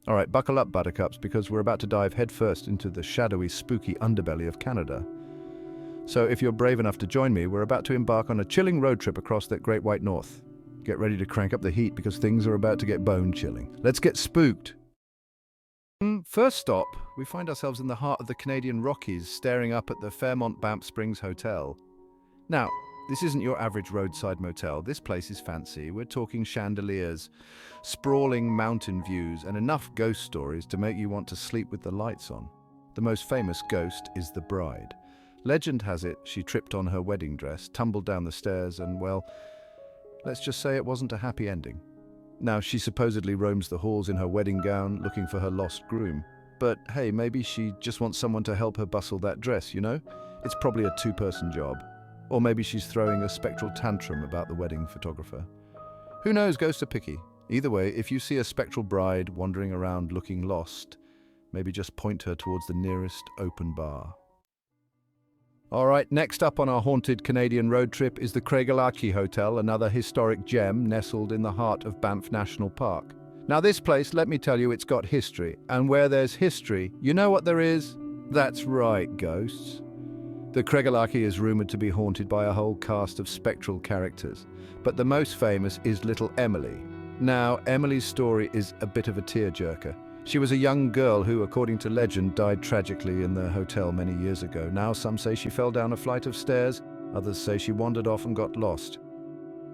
All right, buckle up, buttercups, because we're about to dive headfirst into the shadowy, spooky underbelly of Canada. So if you're brave enough to join me, we're about to embark on a chilling road trip across that great white north. Get ready to crank up the heat because things are about to get bone-chilling. Let's get spooked. First stop, we find ourselves in the heart of the Canadian Rockies, staring up at the Fairmont Banff Springs Hotel. Now, this isn't your average roadside motel. This place is fancy. We're talking chandeliers, sprawling mountain views, and enough ghost stories to make you want to sleep with the lights on. The most famous ghost is the bride. Legend has it she tripped on her wedding dress, tumbled down the stairs, and, well, let's just say it wasn't a happy ending. Now, she supposedly roams the halls in her wedding gown, looking for her lost groom. But hey, maybe she just wants someone to help her bustle that dress, you know? It's probably a two-person job. Or maybe she's throwing a spectral tantrum about the wedding photographer. Who knows, ghosts are picky. Either way, if you see a spectral bride wandering around looking lost, maybe just point her towards the nearest open bar. All right, next up on our haunted Canadian road trip is the Craigellachie Hotel, another historic gem nestled in the heart of Banff National Park. Now this place, let me tell you, it's got history. And where there's history, you know what there is? That's right, ghosts. The Craigellachie is rumoured to be haunted by a whole cast of spectral characters, but the most famous is little Emily. Now, Emily's story is a bit of a tearjerker. She was a young girl who, according to legend, died tragically in the hotel many years ago. Now, some say she fell down a flight of stairs, others say she wandered off and got lost.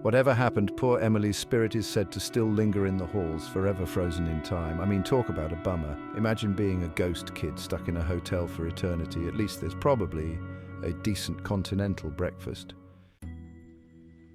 Whatever happened, poor Emily's spirit is said to still linger in the halls, forever frozen in time. I mean, talk about a bummer. Imagine being a ghost kid stuck in a hotel for eternity. At least there's probably a decent continental breakfast.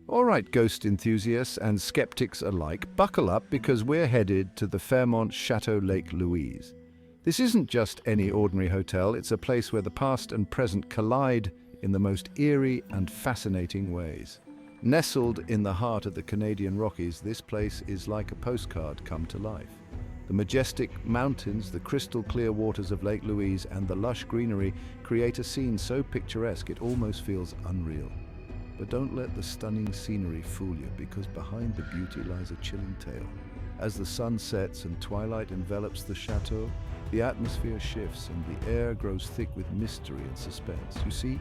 All right, ghost enthusiasts and skeptics alike, buckle up because we're headed to the Fairmont Chateau Lake Louise. This isn't just any ordinary hotel, it's a place where the past and present collide in the most eerie and fascinating ways. Nestled in the heart of the Canadian Rockies, this place is like a postcard come to life. The majestic mountains, the crystal clear waters of Lake Louise, and the lush greenery create a scene so picturesque it almost feels unreal. But don't let the stunning scenery fool you, because behind the beauty lies a chilling tale. As the sun sets and twilight envelops the chateau, the atmosphere shifts and the air grows thick with mystery and suspense. You see,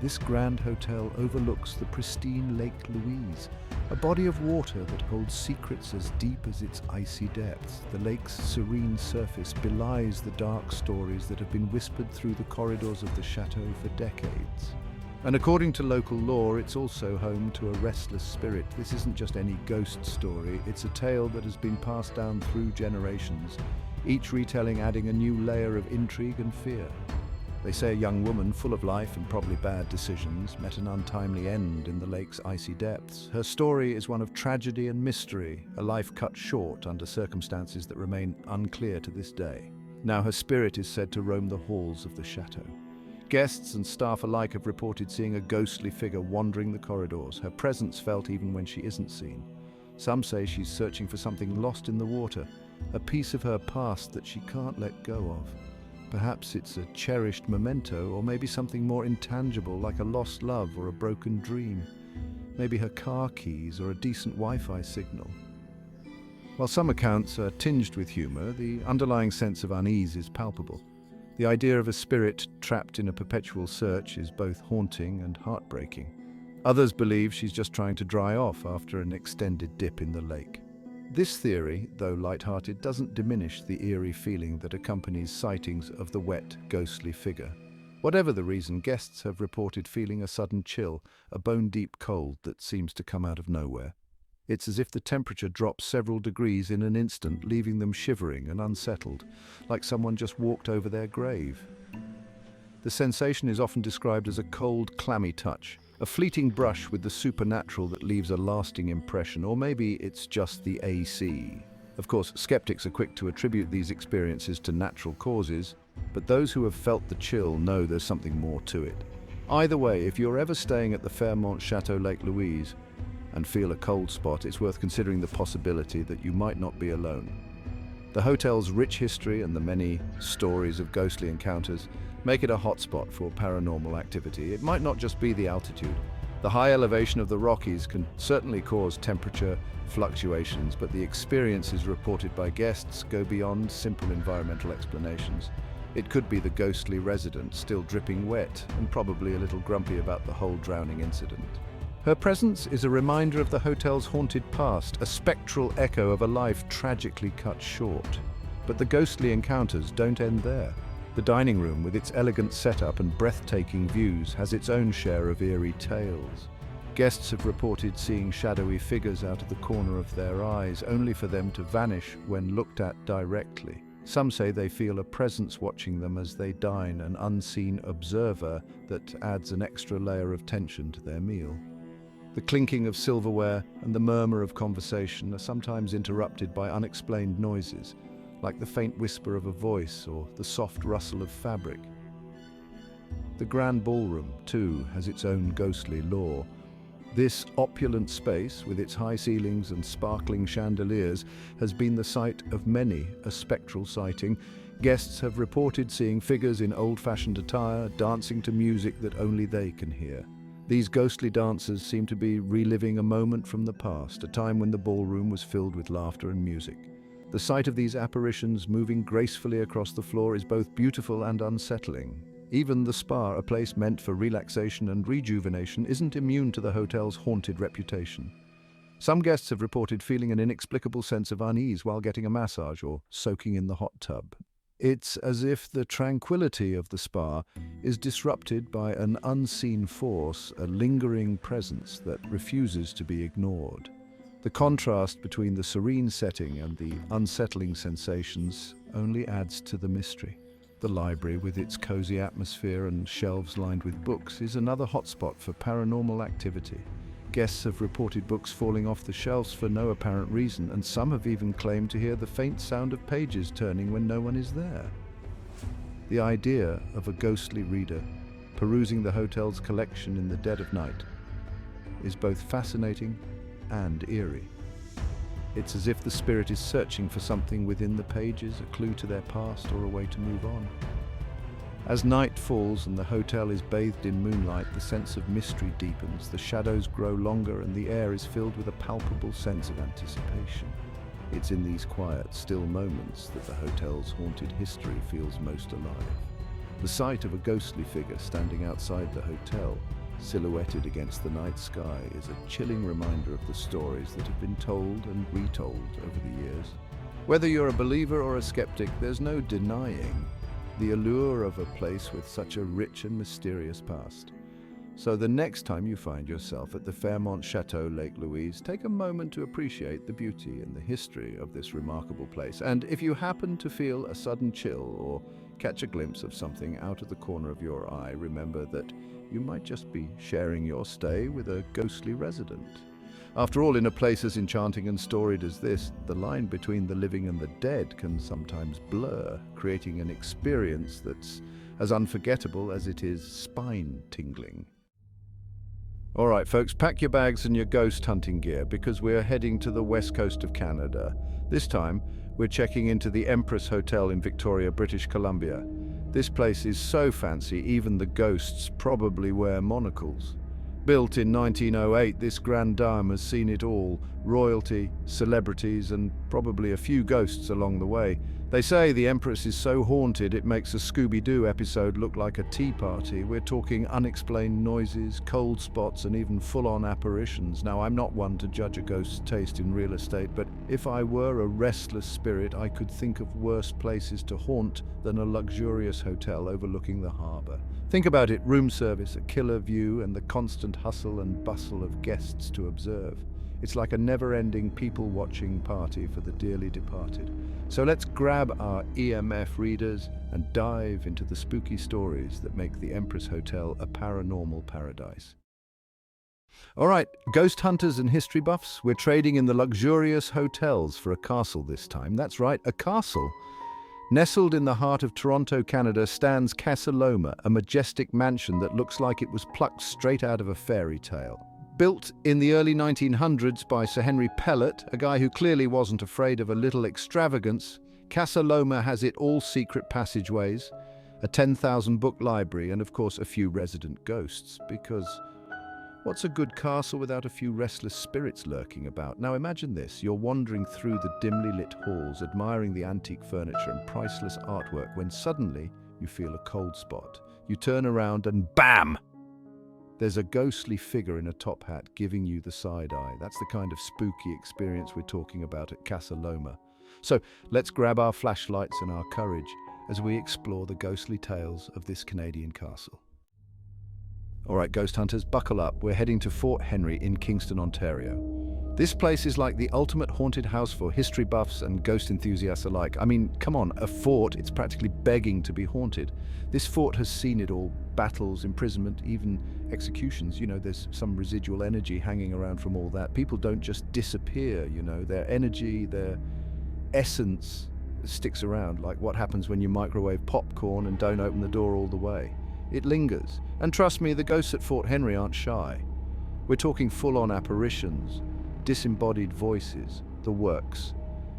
this grand hotel overlooks the pristine Lake Louise, a body of water that holds secrets as deep as its icy depths. The lake's serene surface belies the dark stories that have been whispered through the corridors of the chateau for decades. And according to local lore, it's also home to a restless spirit. This isn't just any ghost story, it's a tale that has been passed down through generations, each retelling adding a new layer of intrigue and fear. They say a young woman, full of life and probably bad decisions, met an untimely end in the lake's icy depths. Her story is one of tragedy and mystery, a life cut short under circumstances that remain unclear to this day. Now her spirit is said to roam the halls of the chateau. Guests and staff alike have reported seeing a ghostly figure wandering the corridors, her presence felt even when she isn't seen. Some say she's searching for something lost in the water, a piece of her past that she can't let go of. Perhaps it's a cherished memento, or maybe something more intangible like a lost love or a broken dream. Maybe her car keys or a decent Wi-Fi signal. While some accounts are tinged with humor, the underlying sense of unease is palpable. The idea of a spirit trapped in a perpetual search is both haunting and heartbreaking. Others believe she's just trying to dry off after an extended dip in the lake. This theory, though light-hearted, doesn't diminish the eerie feeling that accompanies sightings of the wet, ghostly figure. Whatever the reason, guests have reported feeling a sudden chill, a bone-deep cold that seems to come out of nowhere. It's as if the temperature drops several degrees in an instant, leaving them shivering and unsettled, like someone just walked over their grave. The sensation is often described as a cold, clammy touch, a fleeting brush with the supernatural that leaves a lasting impression, or maybe it's just the AC. Of course, skeptics are quick to attribute these experiences to natural causes, but those who have felt the chill know there's something more to it. Either way, if you're ever staying at the Fairmont Chateau Lake Louise and feel a cold spot, it's worth considering the possibility that you might not be alone. The hotel's rich history and the many stories of ghostly encounters make it a hotspot for paranormal activity. It might not just be the altitude, The high elevation of the Rockies can certainly cause temperature fluctuations, but the experiences reported by guests go beyond simple environmental explanations. It could be the ghostly resident, still dripping wet and probably a little grumpy about the whole drowning incident. Her presence is a reminder of the hotel's haunted past, a spectral echo of a life tragically cut short. But the ghostly encounters don't end there. The dining room, with its elegant setup and breathtaking views, has its own share of eerie tales. Guests have reported seeing shadowy figures out of the corner of their eyes, only for them to vanish when looked at directly. Some say they feel a presence watching them as they dine, an unseen observer that adds an extra layer of tension to their meal. The clinking of silverware and the murmur of conversation are sometimes interrupted by unexplained noises, like the faint whisper of a voice or the soft rustle of fabric. The grand ballroom, too, has its own ghostly lore. This opulent space, with its high ceilings and sparkling chandeliers, has been the site of many a spectral sighting. Guests have reported seeing figures in old-fashioned attire, dancing to music that only they can hear. These ghostly dancers seem to be reliving a moment from the past, a time when the ballroom was filled with laughter and music. The sight of these apparitions moving gracefully across the floor is both beautiful and unsettling. Even the spa, a place meant for relaxation and rejuvenation, isn't immune to the hotel's haunted reputation. Some guests have reported feeling an inexplicable sense of unease while getting a massage or soaking in the hot tub. It's as if the tranquility of the spa is disrupted by an unseen force, a lingering presence that refuses to be ignored. The contrast between the serene setting and the unsettling sensations only adds to the mystery. The library, with its cozy atmosphere and shelves lined with books, is another hotspot for paranormal activity. Guests have reported books falling off the shelves for no apparent reason, and some have even claimed to hear the faint sound of pages turning when no one is there. The idea of a ghostly reader perusing the hotel's collection in the dead of night is both fascinating and eerie. It's as if the spirit is searching for something within the pages, a clue to their past or a way to move on. As night falls and the hotel is bathed in moonlight, the sense of mystery deepens, the shadows grow longer and the air is filled with a palpable sense of anticipation. It's in these quiet, still moments that the hotel's haunted history feels most alive. The sight of a ghostly figure standing outside the hotel, silhouetted against the night sky, is a chilling reminder of the stories that have been told and retold over the years. Whether you're a believer or a skeptic, there's no denying the allure of a place with such a rich and mysterious past. So the next time you find yourself at the Fairmont Chateau, Lake Louise, take a moment to appreciate the beauty and the history of this remarkable place. And if you happen to feel a sudden chill or catch a glimpse of something out of the corner of your eye, remember that you might just be sharing your stay with a ghostly resident. After all, in a place as enchanting and storied as this, the line between the living and the dead can sometimes blur, creating an experience that's as unforgettable as it is spine-tingling. All right, folks, pack your bags and your ghost hunting gear because we're heading to the west coast of Canada. This time, we're checking into the Empress Hotel in Victoria, British Columbia. This place is so fancy, even the ghosts probably wear monocles. Built in 1908, this grand dame has seen it all: royalty, celebrities, and probably a few ghosts along the way. They say the Empress is so haunted it makes a Scooby-Doo episode look like a tea party. We're talking unexplained noises, cold spots, and even full-on apparitions. Now, I'm not one to judge a ghost's taste in real estate, but if I were a restless spirit, I could think of worse places to haunt than a luxurious hotel overlooking the harbor. Think about it: room service, a killer view, and the constant hustle and bustle of guests to observe. It's like a never-ending people-watching party for the dearly departed. So let's grab our EMF readers and dive into the spooky stories that make the Empress Hotel a paranormal paradise. All right, ghost hunters and history buffs, we're trading in the luxurious hotels for a castle this time. That's right, a castle. Nestled in the heart of Toronto, Canada, stands Capsule, a majestic mansion that looks like it was plucked straight out of a fairy tale. Built in the early 1900s by Sir Henry Pellet, a guy who clearly wasn't afraid of a little extravagance, Capsule has its all-secret passageways, a 10,000-book library, and of course a few resident ghosts, because, What's a good castle without a few restless spirits lurking about? Now imagine this, you're wandering through the dimly lit halls, admiring the antique furniture and priceless artwork, when suddenly you feel a cold spot. You turn around and BAM! There's a ghostly figure in a top hat giving you the side eye. That's the kind of spooky experience we're talking about at Casa Loma. So let's grab our flashlights and our courage as we explore the ghostly tales of this Canadian castle. All right, ghost hunters, buckle up. We're heading to Fort Henry in Kingston, Ontario. This place is like the ultimate haunted house for history buffs and ghost enthusiasts alike. I mean, come on, a fort, it's practically begging to be haunted. This fort has seen it all: battles, imprisonment, even executions. You know, there's some residual energy hanging around from all that. People don't just disappear, you know, their energy, their essence sticks around, like what happens when you microwave popcorn and don't open the door all the way. It lingers. And trust me, the ghosts at Fort Henry aren't shy. We're talking full-on apparitions, disembodied voices, the works.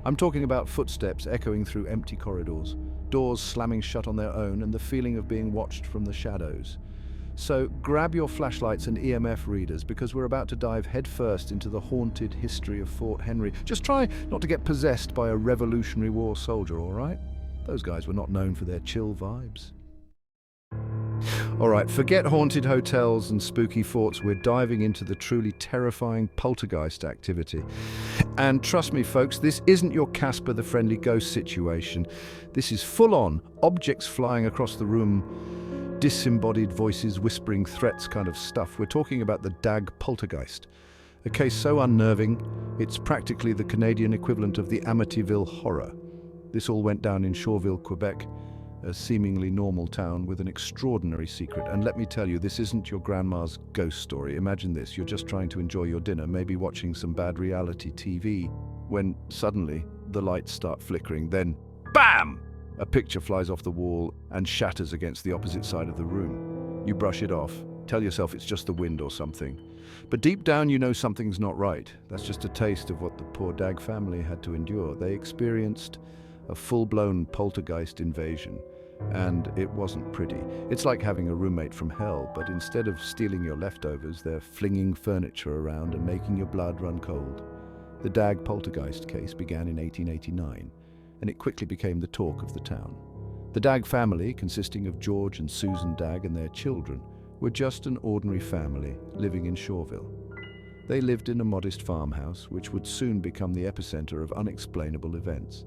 I'm talking about footsteps echoing through empty corridors, doors slamming shut on their own, and the feeling of being watched from the shadows. So grab your flashlights and EMF readers, because we're about to dive headfirst into the haunted history of Fort Henry. Just try not to get possessed by a Revolutionary War soldier, all right? Those guys were not known for their chill vibes. All right, forget haunted hotels and spooky forts. We're diving into the truly terrifying poltergeist activity. And trust me, folks, this isn't your Casper the Friendly Ghost situation. This is full-on, objects flying across the room, disembodied voices whispering threats kind of stuff. We're talking about the Dag poltergeist, a case so unnerving, it's practically the Canadian equivalent of the Amityville Horror. This all went down in Shawville, Quebec, a seemingly normal town with an extraordinary secret. And let me tell you, this isn't your grandma's ghost story. Imagine this, you're just trying to enjoy your dinner, maybe watching some bad reality TV, when suddenly the lights start flickering, then BAM! A picture flies off the wall and shatters against the opposite side of the room. You brush it off, tell yourself it's just the wind or something. But deep down you know something's not right. That's just a taste of what the poor Dag family had to endure. They experienced a full-blown poltergeist invasion, and it wasn't pretty. It's like having a roommate from hell, but instead of stealing your leftovers, they're flinging furniture around and making your blood run cold. The Dag poltergeist case began in 1889, and it quickly became the talk of the town. The Dag family, consisting of George and Susan Dag and their children, were just an ordinary family living in Shawville. They lived in a modest farmhouse, which would soon become the epicenter of unexplainable events.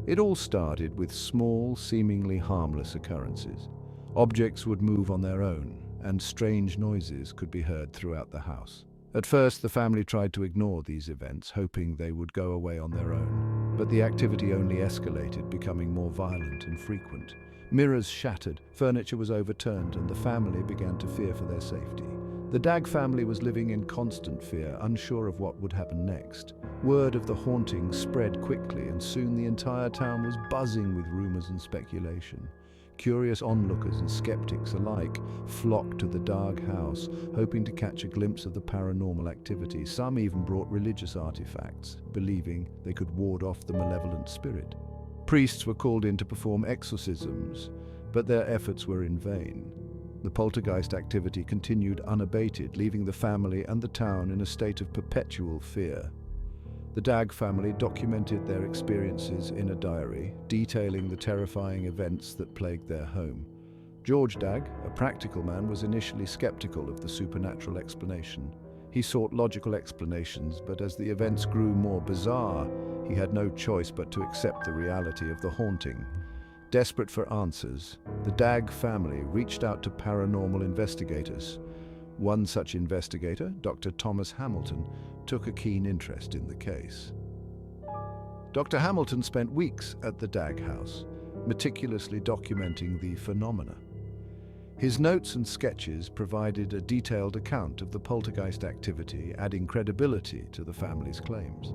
It all started with small, seemingly harmless occurrences. Objects would move on their own, and strange noises could be heard throughout the house. At first, the family tried to ignore these events, hoping they would go away on their own. But the activity only escalated, becoming more violent and frequent. Mirrors shattered, furniture was overturned, and the family began to fear for their safety. The Dag family was living in constant fear, unsure of what would happen next. Word of the haunting spread quickly, and soon the entire town was buzzing with rumors and speculation. Curious onlookers and skeptics alike flocked to the Dag house, hoping to catch a glimpse of the paranormal activity. Some even brought religious artifacts, believing they could ward off the malevolent spirit. Priests were called in to perform exorcisms, but their efforts were in vain. The poltergeist activity continued unabated, leaving the family and the town in a state of perpetual fear. The Dag family documented their experiences in a diary, detailing the terrifying events that plagued their home. George Dag, a practical man, was initially skeptical of the supernatural explanation. He sought logical explanations, but as the events grew more bizarre, he had no choice but to accept the reality of the haunting. Desperate for answers, the Dag family reached out to paranormal investigators. One such investigator, Dr. Thomas Hamilton, took a keen interest in the case. Dr. Hamilton spent weeks at the Dag house, meticulously documenting the phenomena. His notes and sketches provided a detailed account of the poltergeist activity, adding credibility to the family's claims.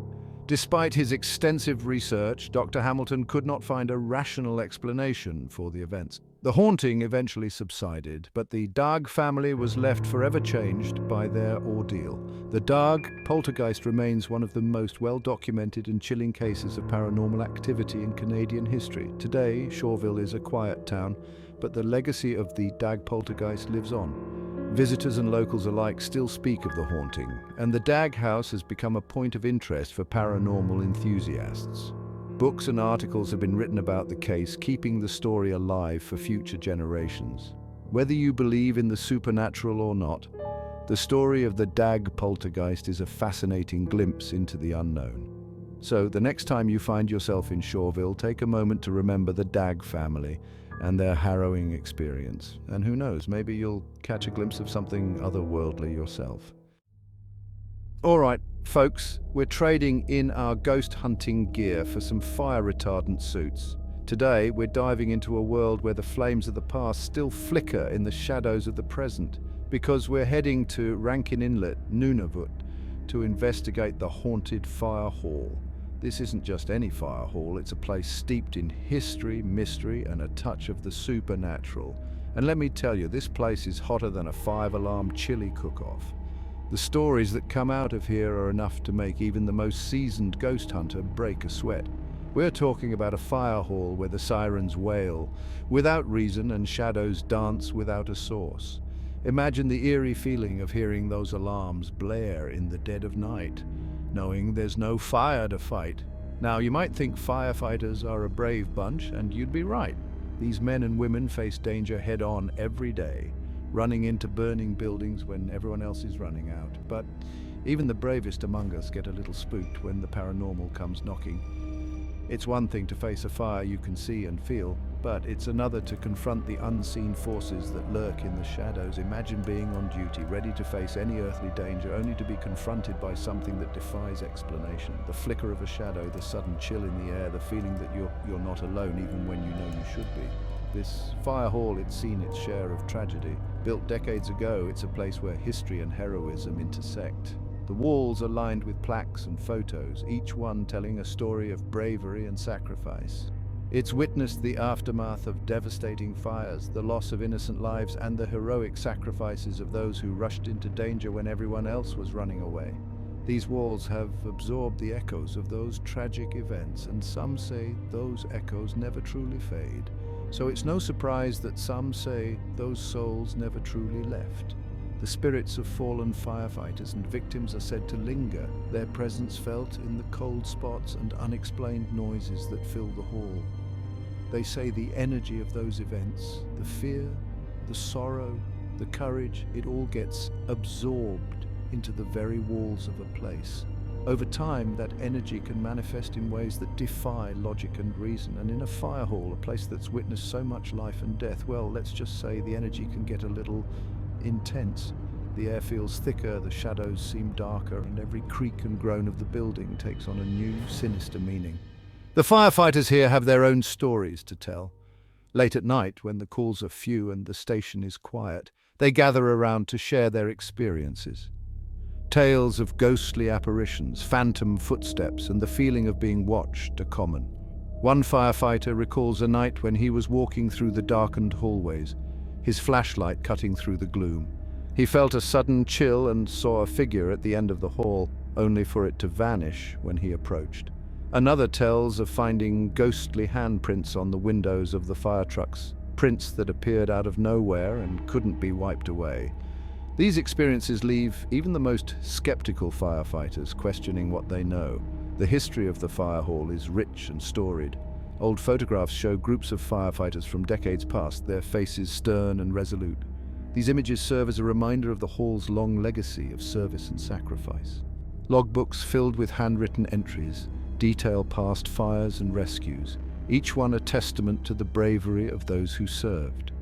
Despite his extensive research, Dr. Hamilton could not find a rational explanation for the events. The haunting eventually subsided, but the Dag family was left forever changed by their ordeal. The Dag poltergeist remains one of the most well-documented and chilling cases of paranormal activity in Canadian history. Today, Shawville is a quiet town, but the legacy of the Dag poltergeist lives on. Visitors and locals alike still speak of the haunting, and the Dag House has become a point of interest for paranormal enthusiasts. Books and articles have been written about the case, keeping the story alive for future generations. Whether you believe in the supernatural or not, the story of the Dag poltergeist is a fascinating glimpse into the unknown. So, the next time you find yourself in Shawville, take a moment to remember the Dag family and their harrowing experience. And who knows, maybe you'll catch a glimpse of something otherworldly yourself. All right, folks, we're trading in our ghost hunting gear for some fire retardant suits. Today, we're diving into a world where the flames of the past still flicker in the shadows of the present, because we're heading to Rankin Inlet, Nunavut, to investigate the haunted fire hall. This isn't just any fire hall, it's a place steeped in history, mystery, and a touch of the supernatural. And let me tell you, this place is hotter than a 5-alarm chili cook-off. The stories that come out of here are enough to make even the most seasoned ghost hunter break a sweat. We're talking about a fire hall where the sirens wail without reason and shadows dance without a source. Imagine the eerie feeling of hearing those alarms blare in the dead of night, knowing there's no fire to fight. Now, you might think firefighters are a brave bunch, and you'd be right. These men and women face danger head-on every day, running into burning buildings when everyone else is running out. But even the bravest among us get a little spooked when the paranormal comes knocking. It's one thing to face a fire you can see and feel, but it's another to confront the unseen forces that lurk in the shadows. Imagine being on duty, ready to face any earthly danger, only to be confronted by something that defies explanation. The flicker of a shadow, the sudden chill in the air, the feeling that you're not alone even when you know you should be. This fire hall, it's seen its share of tragedy. Built decades ago, it's a place where history and heroism intersect. The walls are lined with plaques and photos, each one telling a story of bravery and sacrifice. It's witnessed the aftermath of devastating fires, the loss of innocent lives, and the heroic sacrifices of those who rushed into danger when everyone else was running away. These walls have absorbed the echoes of those tragic events, and some say those echoes never truly fade. So it's no surprise that some say those souls never truly left. The spirits of fallen firefighters and victims are said to linger, their presence felt in the cold spots and unexplained noises that fill the hall. They say the energy of those events, the fear, the sorrow, the courage, it all gets absorbed into the very walls of a place. Over time, that energy can manifest in ways that defy logic and reason. And in a fire hall, a place that's witnessed so much life and death, well, let's just say the energy can get a little intense. The air feels thicker, the shadows seem darker, and every creak and groan of the building takes on a new, sinister meaning. The firefighters here have their own stories to tell. Late at night, when the calls are few and the station is quiet, they gather around to share their experiences. Tales of ghostly apparitions, phantom footsteps, and the feeling of being watched are common. One firefighter recalls a night when he was walking through the darkened hallways, his flashlight cutting through the gloom. He felt a sudden chill and saw a figure at the end of the hall, only for it to vanish when he approached. Another tells of finding ghostly handprints on the windows of the fire trucks, prints that appeared out of nowhere and couldn't be wiped away. These experiences leave even the most skeptical firefighters questioning what they know. The history of the fire hall is rich and storied. Old photographs show groups of firefighters from decades past, their faces stern and resolute. These images serve as a reminder of the hall's long legacy of service and sacrifice. Logbooks filled with handwritten entries detail past fires and rescues, each one a testament to the bravery of those who served.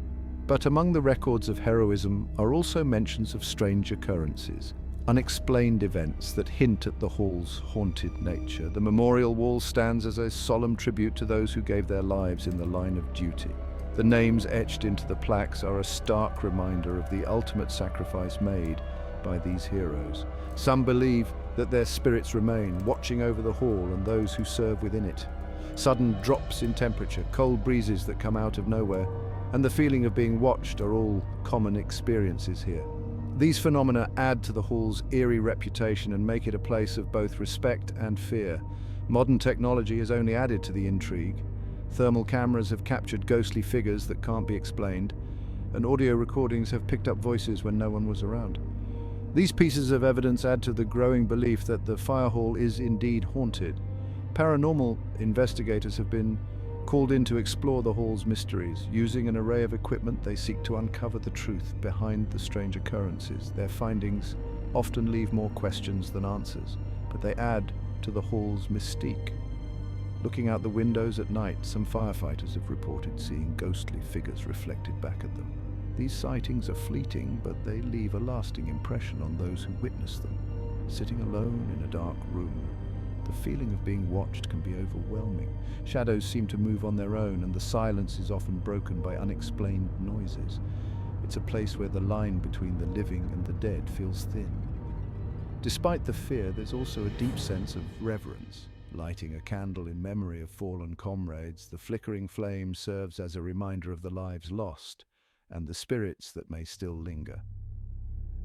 But among the records of heroism are also mentions of strange occurrences, unexplained events that hint at the hall's haunted nature. The memorial wall stands as a solemn tribute to those who gave their lives in the line of duty. The names etched into the plaques are a stark reminder of the ultimate sacrifice made by these heroes. Some believe that their spirits remain, watching over the hall and those who serve within it. Sudden drops in temperature, cold breezes that come out of nowhere, and the feeling of being watched are all common experiences here. These phenomena add to the hall's eerie reputation and make it a place of both respect and fear. Modern technology has only added to the intrigue. Thermal cameras have captured ghostly figures that can't be explained. and audio recordings have picked up voices when no one was around. These pieces of evidence add to the growing belief that the fire hall is indeed haunted. Paranormal investigators have been called in to explore the hall's mysteries. Using an array of equipment, they seek to uncover the truth behind the strange occurrences. Their findings often leave more questions than answers, but they add to the hall's mystique. Looking out the windows at night, some firefighters have reported seeing ghostly figures reflected back at them. These sightings are fleeting, but they leave a lasting impression on those who witness them. Sitting alone in a dark room, the feeling of being watched can be overwhelming. Shadows seem to move on their own, and the silence is often broken by unexplained noises. It's a place where the line between the living and the dead feels thin. Despite the fear, there's also a deep sense of reverence. Lighting a candle in memory of fallen comrades, the flickering flame serves as a reminder of the lives lost and the spirits that may still linger.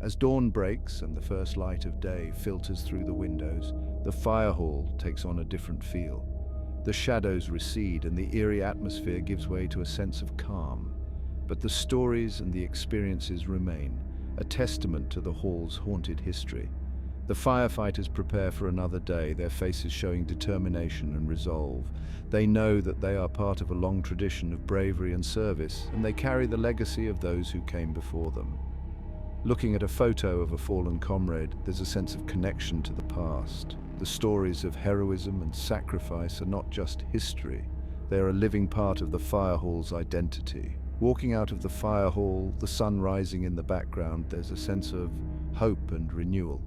As dawn breaks and the first light of day filters through the windows, the fire hall takes on a different feel. The shadows recede and the eerie atmosphere gives way to a sense of calm. But the stories and the experiences remain, a testament to the hall's haunted history. The firefighters prepare for another day, their faces showing determination and resolve. They know that they are part of a long tradition of bravery and service, and they carry the legacy of those who came before them. Looking at a photo of a fallen comrade, there's a sense of connection to the past. The stories of heroism and sacrifice are not just history, they are a living part of the fire hall's identity. Walking out of the fire hall, the sun rising in the background, there's a sense of hope and renewal.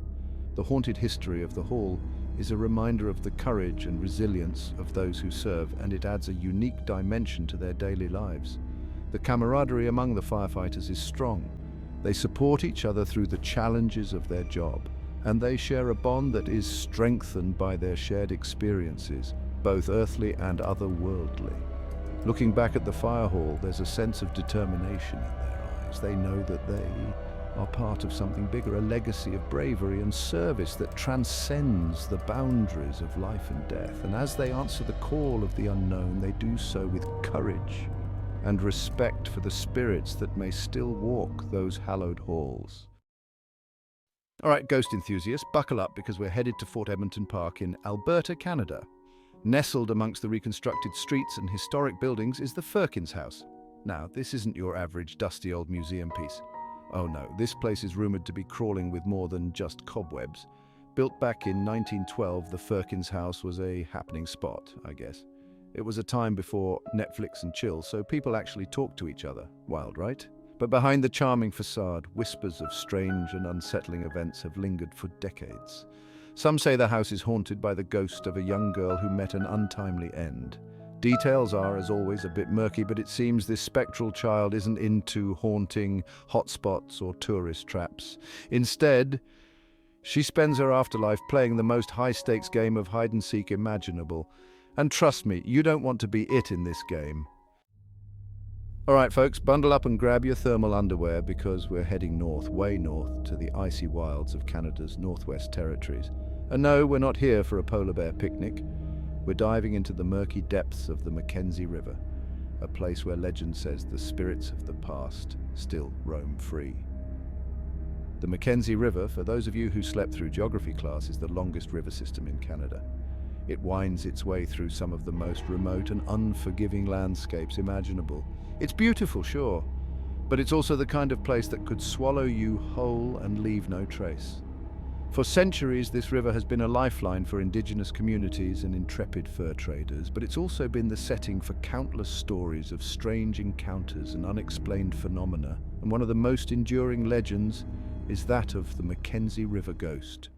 The haunted history of the hall is a reminder of the courage and resilience of those who serve, and it adds a unique dimension to their daily lives. The camaraderie among the firefighters is strong. They support each other through the challenges of their job, and they share a bond that is strengthened by their shared experiences, both earthly and otherworldly. Looking back at the fire hall, there's a sense of determination in their eyes. They know that they are part of something bigger, a legacy of bravery and service that transcends the boundaries of life and death. And as they answer the call of the unknown, they do so with courage and respect for the spirits that may still walk those hallowed halls. All right, ghost enthusiasts, buckle up because we're headed to Fort Edmonton Park in Alberta, Canada. Nestled amongst the reconstructed streets and historic buildings is the Firkins House. Now, this isn't your average dusty old museum piece. Oh no, this place is rumored to be crawling with more than just cobwebs. Built back in 1912, the Firkins House was a happening spot, I guess. It was a time before Netflix and chill, so people actually talked to each other. Wild, right? But behind the charming facade, whispers of strange and unsettling events have lingered for decades. Some say the house is haunted by the ghost of a young girl who met an untimely end. Details are, as always, a bit murky, but it seems this spectral child isn't into haunting hotspots or tourist traps. Instead, she spends her afterlife playing the most high-stakes game of hide-and-seek imaginable. And trust me, you don't want to be it in this game. All right, folks, bundle up and grab your thermal underwear because we're heading north, way north, to the icy wilds of Canada's Northwest Territories. And no, we're not here for a polar bear picnic. We're diving into the murky depths of the Mackenzie River, a place where legend says the spirits of the past still roam free. The Mackenzie River, for those of you who slept through geography class, is the longest river system in Canada. It winds its way through some of the most remote and unforgiving landscapes imaginable. It's beautiful, sure, but it's also the kind of place that could swallow you whole and leave no trace. For centuries, this river has been a lifeline for Indigenous communities and intrepid fur traders, but it's also been the setting for countless stories of strange encounters and unexplained phenomena, and one of the most enduring legends is that of the Mackenzie River ghost.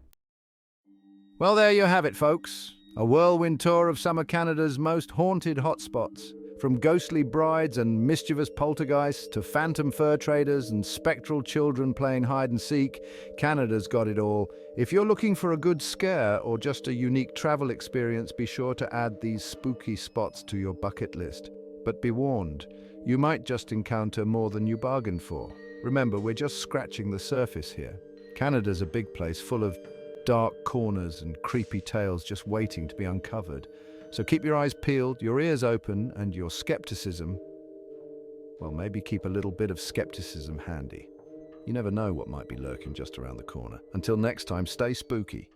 Well, there you have it, folks. A whirlwind tour of some of Canada's most haunted hotspots. From ghostly brides and mischievous poltergeists to phantom fur traders and spectral children playing hide-and-seek, Canada's got it all. If you're looking for a good scare or just a unique travel experience, be sure to add these spooky spots to your bucket list. But be warned, you might just encounter more than you bargained for. Remember, we're just scratching the surface here. Canada's a big place full of dark corners and creepy tales just waiting to be uncovered. So keep your eyes peeled, your ears open, and your skepticism well, maybe keep a little bit of skepticism handy. You never know what might be lurking just around the corner. Until next time, stay spooky.